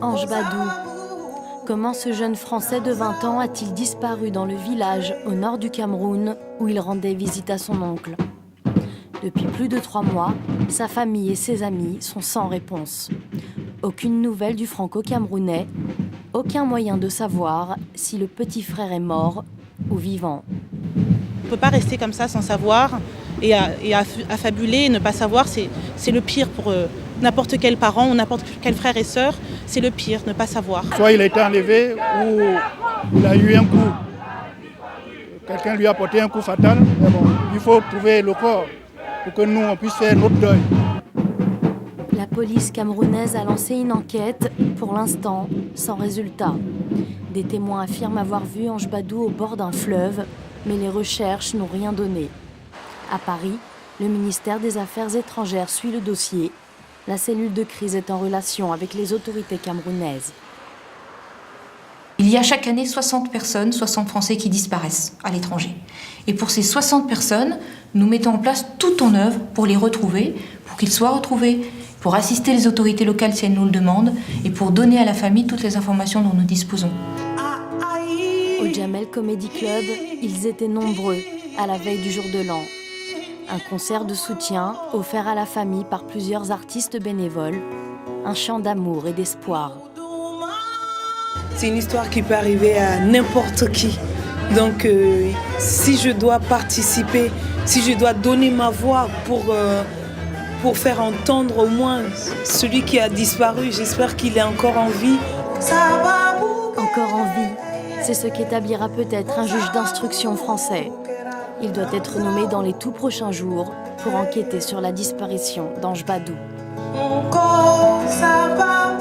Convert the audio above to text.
Ange Badou. Comment ce jeune Français de 20 ans a-t-il disparu dans le village au nord du Cameroun où il rendait visite à son oncle? Depuis plus de 3 mois, sa famille et ses amis sont sans réponse. Aucune nouvelle du franco-camerounais, aucun moyen de savoir si le petit frère est mort ou vivant. On ne peut pas rester comme ça sans savoir et affabuler et ne pas savoir, c'est le pire pour n'importe quel parent ou n'importe quel frère et sœur, c'est le pire, ne pas savoir. Soit il a été enlevé ou il a eu un coup. Quelqu'un lui a porté un coup fatal, mais bon, il faut trouver le corps pour que nous on puisse faire notre deuil. La police camerounaise a lancé une enquête, pour l'instant sans résultat. Des témoins affirment avoir vu Ange Badou au bord d'un fleuve, mais les recherches n'ont rien donné. À Paris, le ministère des Affaires étrangères suit le dossier. La cellule de crise est en relation avec les autorités camerounaises. Il y a chaque année 60 personnes, 60 Français qui disparaissent à l'étranger. Et pour ces 60 personnes, nous mettons en place tout en œuvre pour les retrouver, pour qu'ils soient retrouvés, pour assister les autorités locales si elles nous le demandent et pour donner à la famille toutes les informations dont nous disposons. Au Jamel Comedy Club, ils étaient nombreux à la veille du jour de l'an. Un concert de soutien offert à la famille par plusieurs artistes bénévoles, un chant d'amour et d'espoir. C'est une histoire qui peut arriver à n'importe qui. Donc si je dois participer, si je dois donner ma voix pour faire entendre au moins celui qui a disparu, j'espère qu'il est encore en vie. Encore en vie, c'est ce qu'établira peut-être un juge d'instruction français. Il doit être nommé dans les tout prochains jours pour enquêter sur la disparition d'Ange Badou. Encore ça va.